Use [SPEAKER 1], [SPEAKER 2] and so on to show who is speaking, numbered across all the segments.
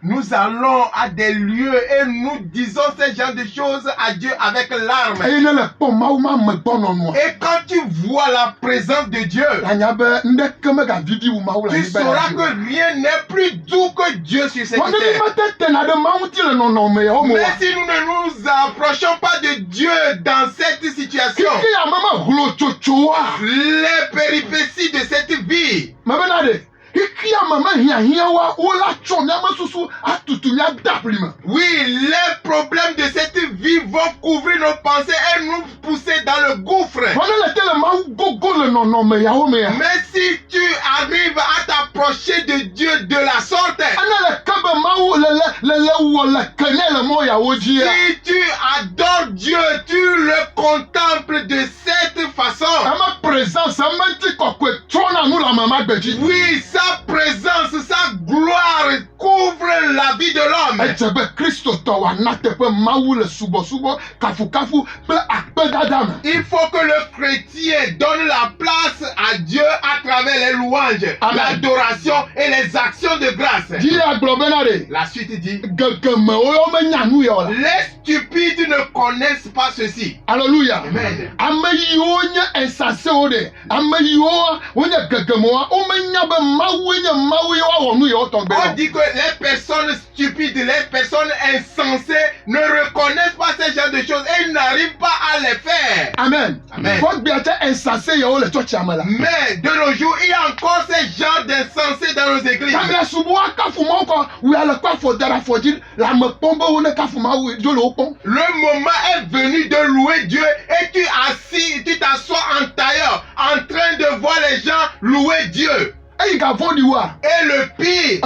[SPEAKER 1] Nous allons à des lieux et nous disons ce genre de choses à Dieu avec larmes. Et quand tu vois la présence de Dieu, tu sauras que rien n'est plus doux que Dieu sur cette terre. Mais si nous ne nous approchons pas de Dieu dans cette situation, les péripéties de cette vie, oui, les problèmes de cette vie vont couvrir nos pensées et nous pousser dans le gouffre. Mais si tu arrives à t'approcher de Dieu de la sorte, si tu adores Dieu, tu le contemples de cette façon. Oui, sa présence, sa gloire couvre la vie de l'homme. Il faut que le chrétien donne la place à Dieu à travers les louanges, l'adoration et les actions de grâce. La suite dit, les stupides ne connaissent pas ceci.
[SPEAKER 2] Alléluia.
[SPEAKER 1] Amen. On dit que les personnes stupides, les personnes insensées ne reconnaissent pas ce genre de choses et ils n'arrivent pas à les faire.
[SPEAKER 2] Amen.
[SPEAKER 1] Amen. Mais de nos jours, il y a encore ce genre d'insensés dans nos églises. Le moment est venu de louer Dieu et tu t'assois en tailleur en train de voir les gens louer Dieu. Et le pire,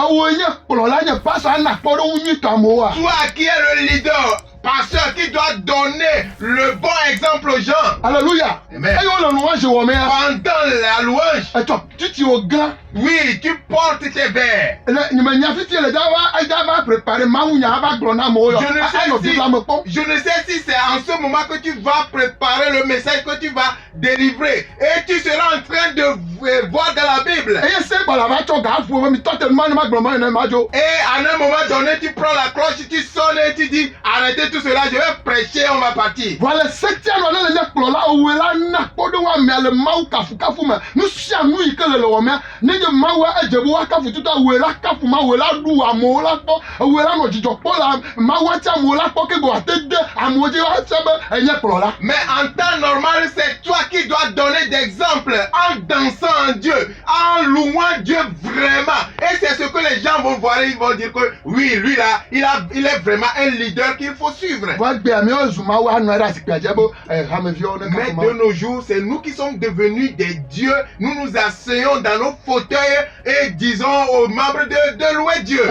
[SPEAKER 1] toi qui es le leader, pasteur qui doit donner le bon exemple aux gens.
[SPEAKER 2] Alléluia.
[SPEAKER 1] Amen. Pendant la louange, oui, tu portes tes verres. Je ne sais si c'est en ce moment que tu vas préparer le message que tu vas délivrer. Et tu seras en train de voir dans la Bible. Et à un moment donné, tu prends la cloche, tu sonnes et tu dis, arrêtez tout cela, je vais prêcher, on va partir. Voilà, mais en temps normal, c'est toi qui dois donner d'exemple en dansant en Dieu, en louant Dieu vraiment. Et c'est ce que les gens vont voir, ils vont dire que oui, lui là, il est vraiment un leader qu'il faut suivre. Mais de nos jours, c'est nous qui sommes devenus des dieux. Nous nous asseyons dans nos fauteuils et disons aux membres de louer Dieu.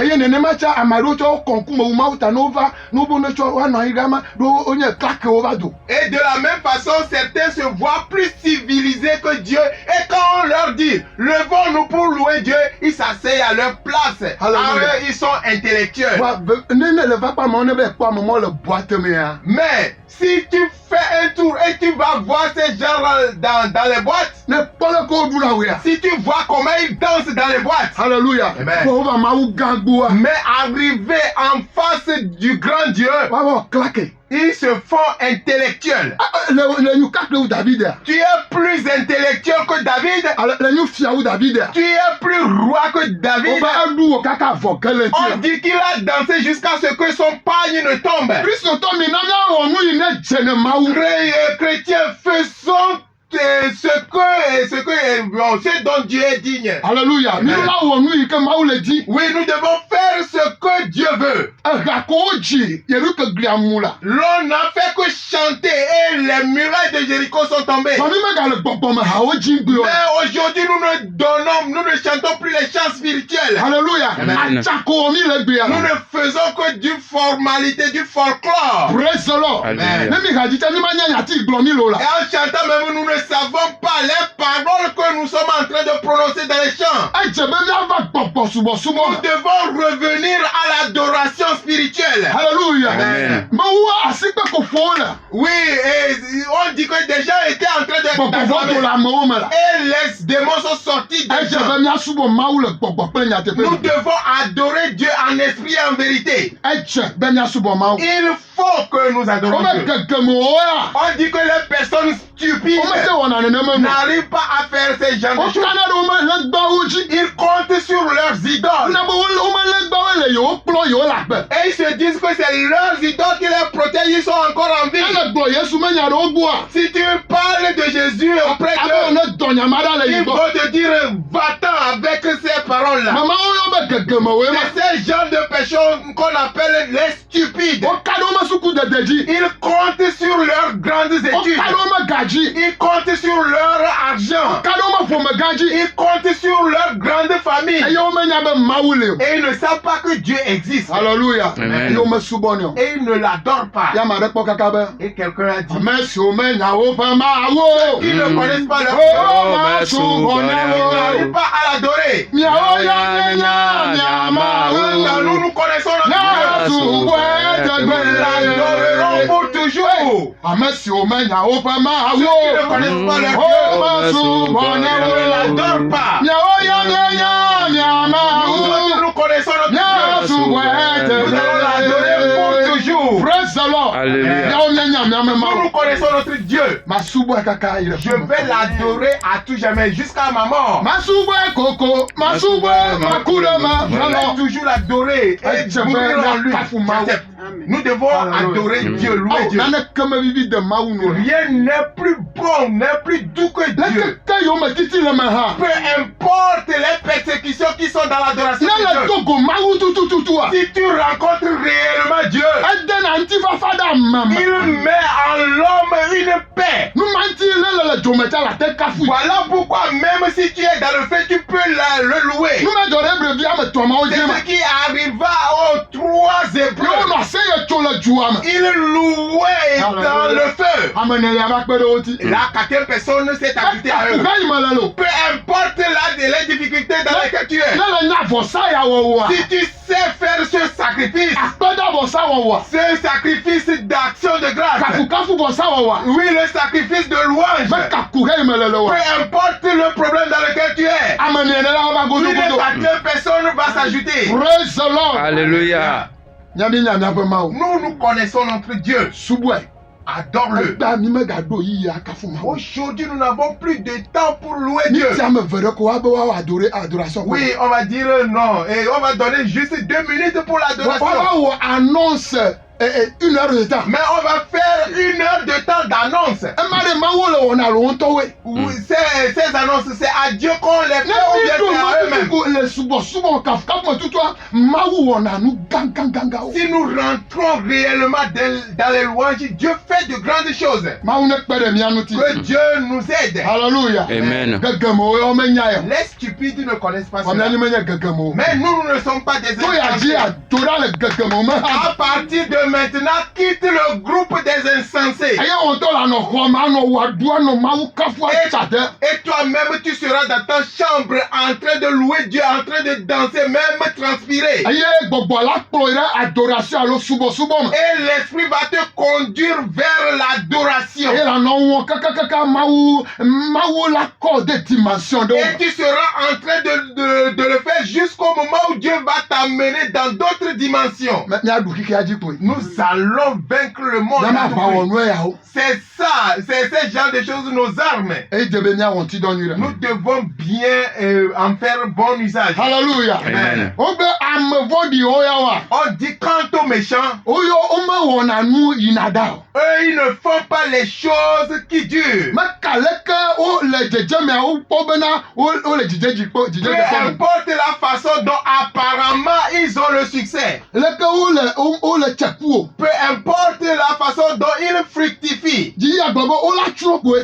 [SPEAKER 1] Et de la même façon, certains se voient plus civilisés que Dieu. Et quand on leur dit, levons-nous pour louer Dieu, ils s'asseyent à leur place. Alors ils sont intellectuels. Mais si tu fais un tour et tu vas voir ces gens dans les boîtes, si tu vois comment ils dansent dans les boîtes,
[SPEAKER 2] Alléluia.
[SPEAKER 1] Mais arriver en face du grand Dieu, ils se font intellectuels. Tu es plus intellectuel que David. Tu es plus roi que David. On dit qu'il a dansé jusqu'à ce que son pagne ne tombe. Chrétien, faisons ce dont Dieu est digne.
[SPEAKER 2] Alléluia.
[SPEAKER 1] Oui, nous devons faire ce que Dieu veut. L'on n'a fait que chanter et les murailles de Jéricho sont tombées. Mais aujourd'hui, nous ne chantons plus les chants spirituels.
[SPEAKER 2] Alléluia.
[SPEAKER 1] Nous ne faisons que du formalité, du folklore.
[SPEAKER 2] Praise the Lord.
[SPEAKER 1] Amen. Et en chantant même, nous ne savons pas les paroles que nous sommes en train de prononcer dans les chants. Nous devons revenir à l'adoration spirituelle.
[SPEAKER 2] Alléluia.
[SPEAKER 1] Amen. Oui, et on dit que des gens étaient en train de et les démons sont sortis déjà. Nous devons adorer Dieu en esprit et en vérité. Il faut que nous adorions Dieu. On dit que les personnes stupides n'arrivent pas à faire ces genres de choses. Ils comptent sur leurs idoles. Et ils se disent que c'est leurs idoles qui les protègent, ils sont encore en vie. Si tu parles de Jésus auprès d'eux, ils vont te dire va-t'en avec ces paroles-là. C'est ces genres de personnes qu'on appelle les stupides. Ils comptent sur leurs grandes études. Ils comptent sur leur argent. Ils comptent sur leur grande famille. Et ils ne savent pas que Dieu existe.
[SPEAKER 2] Alléluia.
[SPEAKER 1] Amen. Et ils ne l'adorent pas. Et quelqu'un a dit ils ne connaissent pas leur Dieu. Ils n'arrivent pas à l'adorer. Nous, nous connaissons notre Dieu. Nous l'adorerons pour toujours. Ceux qui ne connaissent pas leur Dieu ne l'adorent pas. Nous connaissons notre Dieu. Nous allons l'adorer pour toujours.
[SPEAKER 2] Praise the Lord.
[SPEAKER 1] Nous connaissons notre Dieu. Je vais l'adorer à tout jamais jusqu'à ma mort. Je vais toujours l'adorer et mourir en lui. Nous devons adorer Dieu, louer Dieu. Rien n'est plus bon, n'est plus doux que Dieu. Peu importe les persécutions qui sont dans l'adoration de Dieu. Si tu rencontres réellement Dieu, il met en l'homme une paix. Voilà pourquoi même si tu es dans le fait, tu peux le louer. C'est ce qui arriva aux 3 Hébreux. Il louait dans le feu. La 4e personne s'est ajoutée à eux. Peu importe les difficultés dans lesquelles tu es. Si tu sais faire ce sacrifice d'action de grâce, oui, le sacrifice de louange, peu importe le problème dans lequel tu es, une 4e personne va s'ajouter.
[SPEAKER 3] Alléluia.
[SPEAKER 1] Nous connaissons notre Dieu. Adore-le. Aujourd'hui, nous n'avons plus de temps pour louer Dieu. Oui, on va dire non. Et on va donner juste 2 minutes pour l'adoration. 1 heure de temps. Mais on va faire 1 heure de temps d'annonce. Oui, ces annonces, c'est à Dieu qu'on les fait ou bien c'est à eux-mêmes. Si nous rentrons réellement dans les louanges, Dieu fait de grandes choses. Que Dieu nous aide.
[SPEAKER 2] Alléluia.
[SPEAKER 3] Amen.
[SPEAKER 1] Les stupides ne connaissent pas cela. Mais nous ne sommes pas des insensés. À partir de maintenant, quitte le groupe des insensés. Et toi-même, tu seras dans ta chambre en train de louer Dieu, en train de danser, même transpirer. Et l'esprit va te conduire vers l'adoration. Et tu seras en train de le faire jusqu'au moment où Dieu va t'amener dans d'autres dimensions. Nous allons vaincre le monde. C'est ça, c'est ce genre de choses, nos armes. Nous devons bien en faire bon usage.
[SPEAKER 2] Alléluia.
[SPEAKER 3] Amen.
[SPEAKER 1] On dit quant aux méchants, eux ils ne font pas les choses qui durent. Peu importe la façon dont apparemment ils ont le succès. Peu importe la façon dont ils fructifient.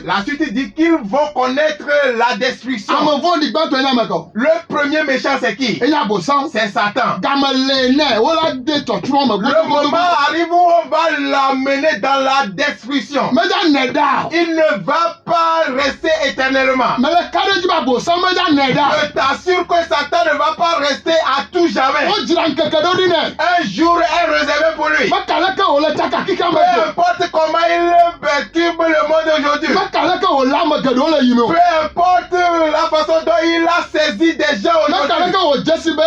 [SPEAKER 1] La suite dit qu'ils vont connaître la destruction. Le premier méchant, c'est qui? C'est Satan. Le moment arrive où on va l'amener dans la destruction. Il ne va pas rester éternellement. Je t'assure que Satan ne va pas rester à tout jamais. Un jour est réservé pour lui. Peu importe comment il perturbe le monde aujourd'hui. Peu importe la façon dont il a saisi des gens aujourd'hui. Peu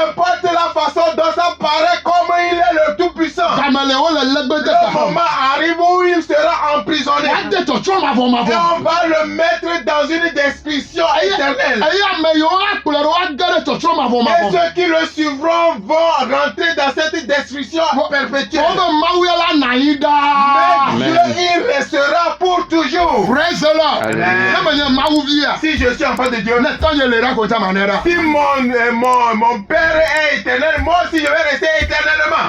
[SPEAKER 1] importe la façon dont ça paraît comme il est le tout-puissant. Le moment arrive où il sera emprisonné. Et on va le mettre dans une destruction éternelle. Et ceux qui le suivront vont rentrer dans cette destruction perpétuelle. Mais Dieu, il restera pour toujours. Praise the Lord. Si je suis enfant de Dieu, si mon Père est éternel, moi aussi je vais rester éternellement.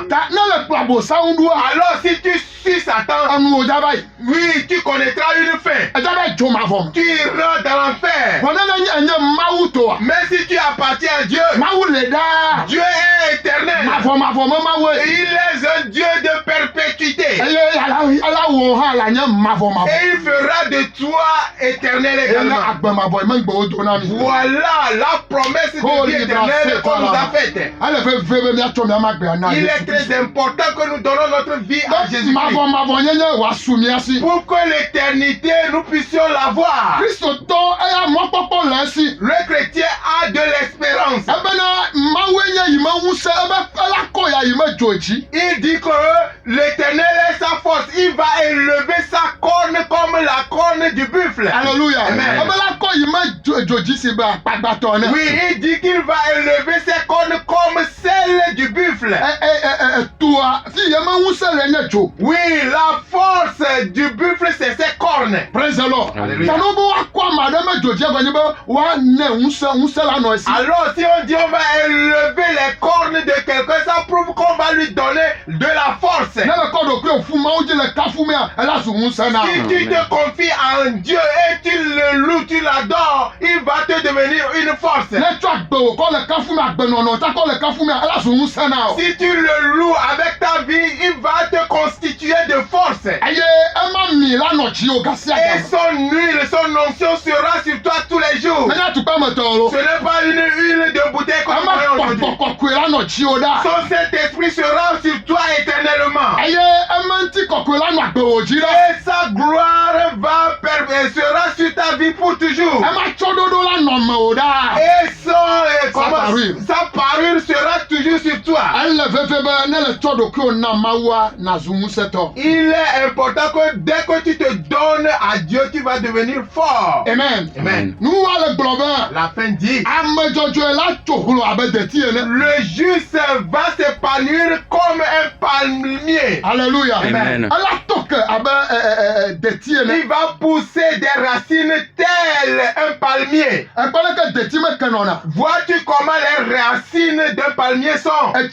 [SPEAKER 1] Alors si tu suis Satan, oui, tu connaîtras une fin. Tu iras dans l'enfer. Mais si tu appartiens à Dieu, Dieu est éternel. Et il est un Dieu de perpétuité. Et il fera de toi éternel également. Voilà la promesse de vie éternelle qu'on nous a faite. Il est très important que nous donnons notre vie à Jésus-Christ. Pour que l'éternité, nous puissions la voir. Le chrétien a de l'espérance. Il dit que l'éternel est sa force. Il va élever sa corne comme la corne du buffle. Alléluia. Amen. Oui, il dit qu'il va élever ses cornes comme celle du buffle. Oui, la force du buffle, c'est ses cornes. Praise the Lord. Alléluia. Alors, si on dit on va élever les cornes de quelqu'un, ça prouve qu'on va lui donner de la force. Si tu te confies en Dieu et tu le loues, tu l'adores, il va te devenir une force. Si tu le loues avec ta vie, il va te constituer de force. Et son huile, son onction sera sur toi tous les jours. Ce n'est pas une huile de bouteille comme aujourd'hui. Son Saint-Esprit sera sur toi éternellement. Et sa gloire sera sur ta vie pour toujours. Et sa parure sera toujours sur toi. Il est important que dès que tu te donnes à Dieu, tu vas devenir fort. Amen. Amen. La fin dit, le juste va s'épanouir comme un palmier. Alléluia. Amen. Il va pousser des racines telles un palmier. Vois-tu comment les racines d'un palmier sont? Le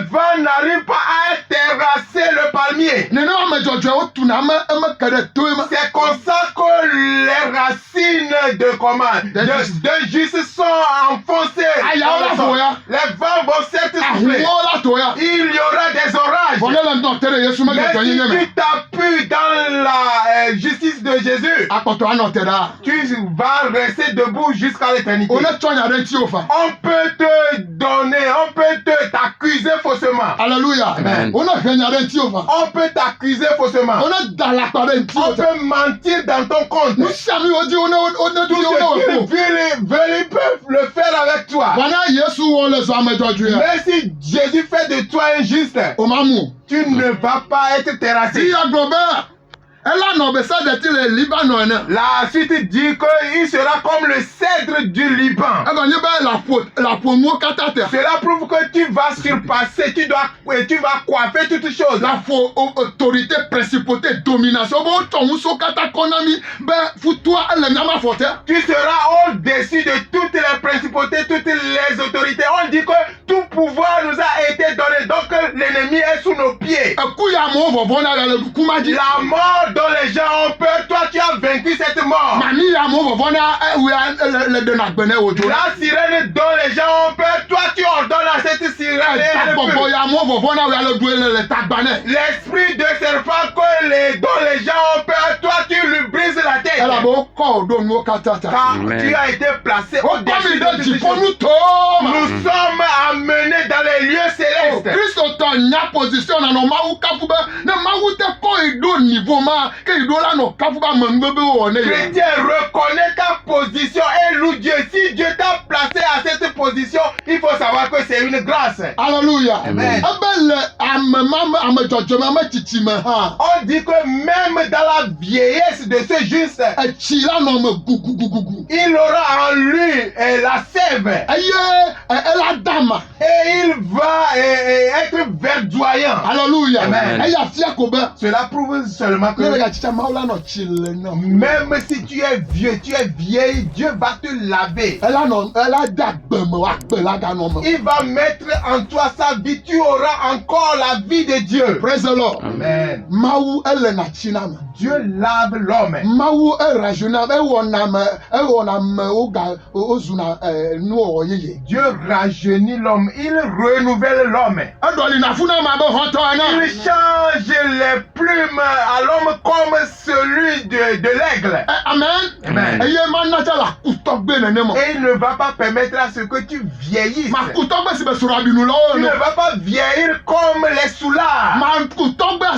[SPEAKER 1] vent n'arrive pas à terrasser le palmier. C'est comme ça que les racines de juste sont enfoncées. Les vents vont certes souffler. Il y aura des orages. Mais si tu t'appuies dans la justice de Jésus, tu vas rester debout jusqu'à l'éternité. On peut te donner, on peut t'accuser faussement. Alléluia. Amen. On peut t'accuser faussement. On peut mentir dans ton compte. Tout ce qu'ils veulent le faire avec toi. Mais si Jésus fait de toi un juste, tu ne vas pas être terrassé. La suite dit qu'il sera comme le cèdre du Liban. Cela prouve que tu vas surpasser, tu vas coiffer toutes choses. La autorité, principauté, domination. Tu seras au-dessus de toutes les principautés, toutes les autorités. On dit que tout pouvoir nous a été donné. Donc l'ennemi est sous nos pieds. La mort dont les gens ont peur, toi tu as vaincu cette mort. La sirène dont les gens ont peur, toi tu ordonnes à cette sirène. L'esprit de serpent dont les gens ont peur, toi tu lui brises la tête. Car tu as été placé au-dessus de toutes choses. Nous sommes amenés dans les lieux célestes. Chrétien, reconnais ta position et loue Dieu. Si Dieu t'a placé à cette position, il faut savoir que c'est une grâce.
[SPEAKER 3] Alléluia.
[SPEAKER 1] Amen. On dit que même dans la vieillesse de ce juste, il aura en lui la sève. Et il va être verdoyant.
[SPEAKER 3] Alléluia.
[SPEAKER 1] Amen. Cela prouve seulement que même si tu es vieux, tu es vieille, Dieu va te laver. Il va mettre en toi sa vie. Tu auras encore la vie de Dieu.
[SPEAKER 3] Praise the Lord.
[SPEAKER 1] Amen. Dieu lave l'homme. Dieu rajeunit l'homme. Il renouvelle l'homme. Il change les plumes à l'homme comme celui de l'aigle.
[SPEAKER 3] Amen.
[SPEAKER 1] Amen. Et il ne va pas permettre à ce que tu vieillisses. Tu ne vas pas vieillir comme les soulards.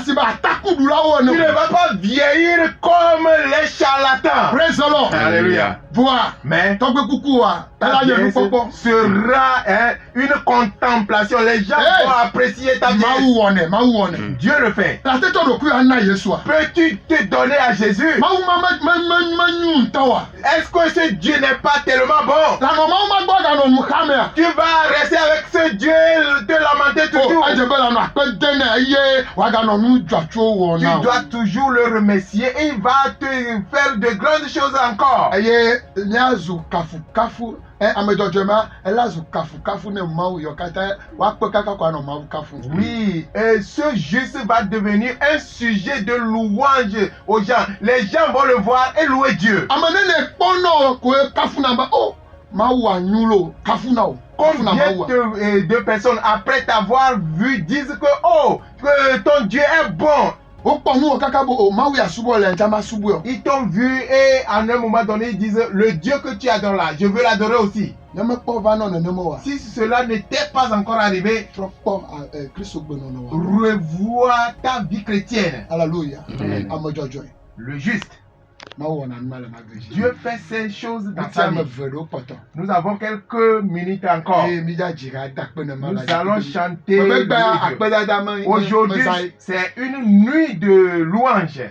[SPEAKER 1] Tu ne vas pas vieillir comme les charlatans.
[SPEAKER 3] Praise the Lord.
[SPEAKER 1] Alléluia. Mais sera une contemplation. Les gens vont apprécier ta vie. Dieu le fait. Peux-tu te donner à Jésus? Est-ce que ce Dieu n'est pas tellement bon? Tu vas rester avec ce Dieu te lamenter toujours. Tu dois toujours le remercier et il va te faire de grandes choses encore. Oui, et ce juste va devenir un sujet de louange aux gens. Les gens vont le voir et louer Dieu. Combien de personnes après t'avoir vu disent que ton Dieu est bon. Ils t'ont vu et à un moment donné ils disent le Dieu que tu adores là, je veux l'adorer aussi. Si cela n'était pas encore arrivé, revois ta vie chrétienne.
[SPEAKER 3] Alléluia.
[SPEAKER 1] Le juste. Dieu fait ces choses dans sa vie. Nous avons quelques minutes encore. Nous allons chanter. Aujourd'hui, c'est une nuit de louange.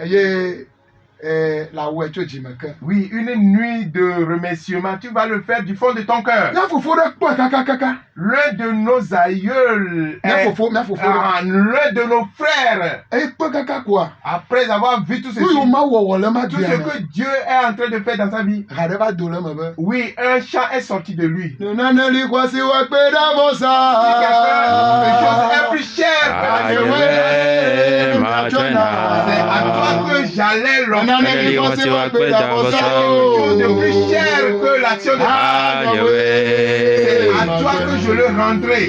[SPEAKER 1] Oui, une nuit de remerciement. Tu vas le faire du fond de ton cœur. L'un de nos aïeuls, l'un de nos frères, après avoir vu tout ceci, tout ce que Dieu est en train de faire dans sa vie, oui, un chant est sorti de lui. Quelque chose est plus cher que la vie. C'est à toi que j'allais l'offrir. Quelque chose de plus cher que l'action de Dieu. C'est à toi que je le rendrai.